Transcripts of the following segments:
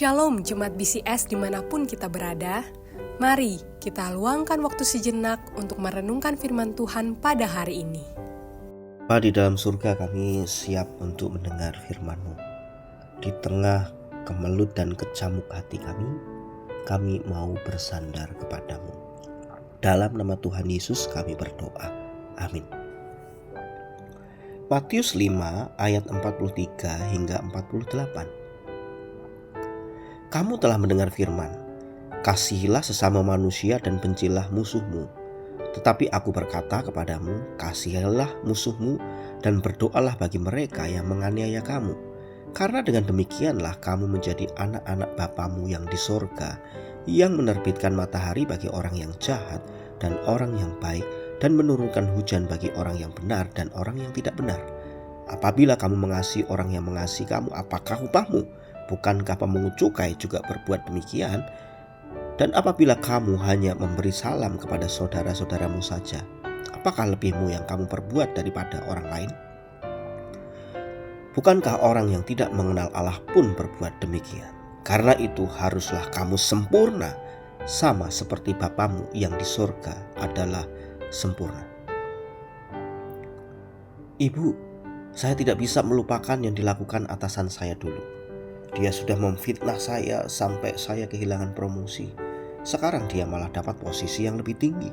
Shalom Jemaat BCS dimanapun kita berada. Mari kita luangkan waktu sejenak untuk merenungkan firman Tuhan pada hari ini. Bapa di dalam surga, kami siap untuk mendengar firman-Mu. Di tengah kemelut dan kecamuk hati kami mau bersandar kepadamu. Dalam nama Tuhan Yesus kami berdoa. Amin. Matius 5 ayat 43 hingga 48. Kamu telah mendengar firman, kasihilah sesama manusia dan bencilah musuhmu. Tetapi aku berkata kepadamu, kasihilah musuhmu dan berdoalah bagi mereka yang menganiaya kamu. Karena dengan demikianlah kamu menjadi anak-anak Bapamu yang di sorga, yang menerbitkan matahari bagi orang yang jahat dan orang yang baik, dan menurunkan hujan bagi orang yang benar dan orang yang tidak benar. Apabila kamu mengasihi orang yang mengasihi kamu, apakah upahmu? Bukankah pemungut cukai juga berbuat demikian? Dan apabila kamu hanya memberi salam kepada saudara-saudaramu saja, apakah lebihmu yang kamu perbuat daripada orang lain? Bukankah orang yang tidak mengenal Allah pun berbuat demikian? Karena itu haruslah kamu sempurna, sama seperti Bapamu yang di sorga adalah sempurna. Ibu, saya tidak bisa melupakan yang dilakukan atasan saya dulu. Dia sudah memfitnah saya sampai saya kehilangan promosi. Sekarang dia malah dapat posisi yang lebih tinggi.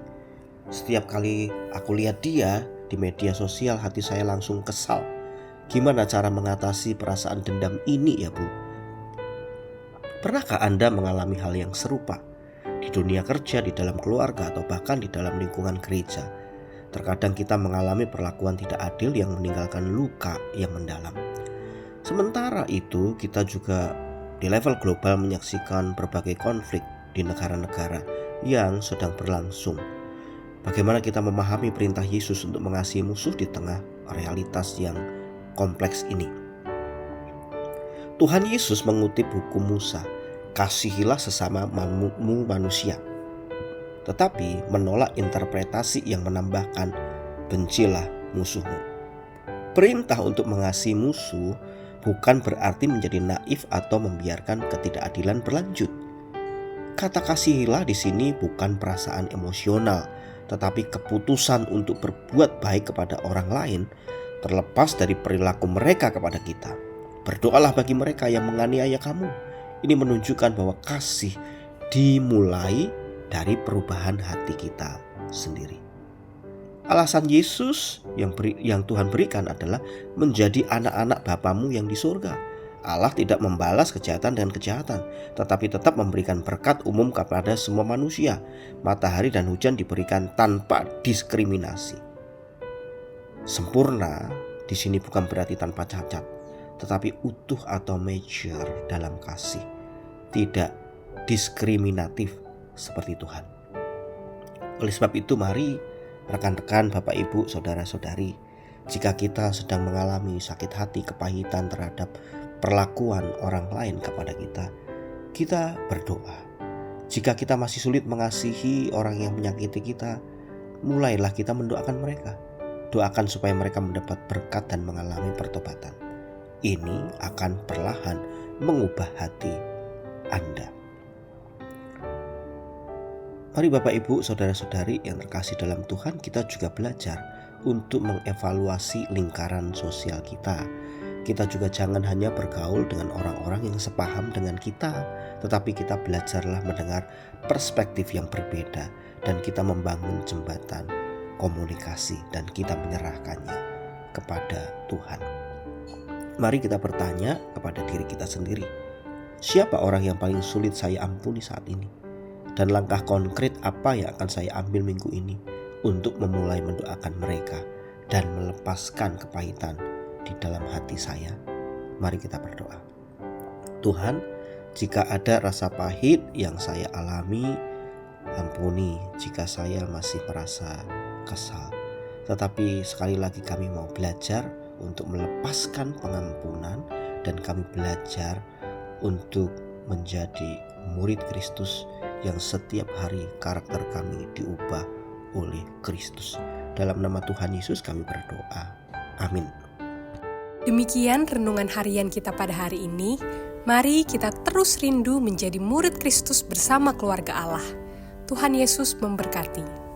Setiap kali aku lihat dia di media sosial, hati saya langsung kesal. Gimana cara mengatasi perasaan dendam ini ya Bu? Pernahkah Anda mengalami hal yang serupa? Di dunia kerja, di dalam keluarga, atau bahkan di dalam lingkungan gereja. Terkadang kita mengalami perlakuan tidak adil yang meninggalkan luka yang mendalam. Sementara itu, kita juga di level global menyaksikan berbagai konflik di negara-negara yang sedang berlangsung. Bagaimana kita memahami perintah Yesus untuk mengasihi musuh di tengah realitas yang kompleks ini? Tuhan Yesus mengutip hukum Musa, kasihilah sesama manusia. Tetapi menolak interpretasi yang menambahkan, bencilah musuhmu. Perintah untuk mengasihi musuh bukan berarti menjadi naif atau membiarkan ketidakadilan berlanjut. Kata kasihilah di sini bukan perasaan emosional, tetapi keputusan untuk berbuat baik kepada orang lain, terlepas dari perilaku mereka kepada kita. Berdoalah bagi mereka yang menganiaya kamu. Ini menunjukkan bahwa kasih dimulai dari perubahan hati kita sendiri. Alasan Yesus yang Tuhan berikan adalah menjadi anak-anak Bapamu yang di surga. Allah tidak membalas kejahatan dengan kejahatan, tetapi tetap memberikan berkat umum kepada semua manusia. Matahari dan hujan diberikan tanpa diskriminasi. Sempurna di sini bukan berarti tanpa cacat, tetapi utuh atau mature dalam kasih. Tidak diskriminatif seperti Tuhan. Oleh sebab itu, mari rekan-rekan, Bapak, Ibu, Saudara-saudari, jika kita sedang mengalami sakit hati, kepahitan terhadap perlakuan orang lain kepada kita berdoa. Jika kita masih sulit mengasihi orang yang menyakiti kita, mulailah kita mendoakan mereka. Doakan supaya mereka mendapat berkat dan mengalami pertobatan. Ini akan perlahan mengubah hati Anda. Mari Bapak, Ibu, Saudara-saudari yang terkasih dalam Tuhan, kita juga belajar untuk mengevaluasi lingkaran sosial kita. Kita juga jangan hanya bergaul dengan orang-orang yang sepaham dengan kita, tetapi kita belajarlah mendengar perspektif yang berbeda dan kita membangun jembatan komunikasi dan kita menyerahkannya kepada Tuhan. Mari kita bertanya kepada diri kita sendiri, siapa orang yang paling sulit saya ampuni saat ini? Dan langkah konkret apa yang akan saya ambil minggu ini untuk memulai mendoakan mereka dan melepaskan kepahitan di dalam hati saya. Mari kita berdoa. Tuhan, jika ada rasa pahit yang saya alami, ampuni jika saya masih merasa kesal. Tetapi sekali lagi kami mau belajar untuk melepaskan pengampunan dan kami belajar untuk menjadi murid Kristus yang setiap hari karakter kami diubah oleh Kristus. Dalam nama Tuhan Yesus kami berdoa. Amin. Demikian renungan harian kita pada hari ini. Mari kita terus rindu menjadi murid Kristus bersama keluarga Allah. Tuhan Yesus memberkati.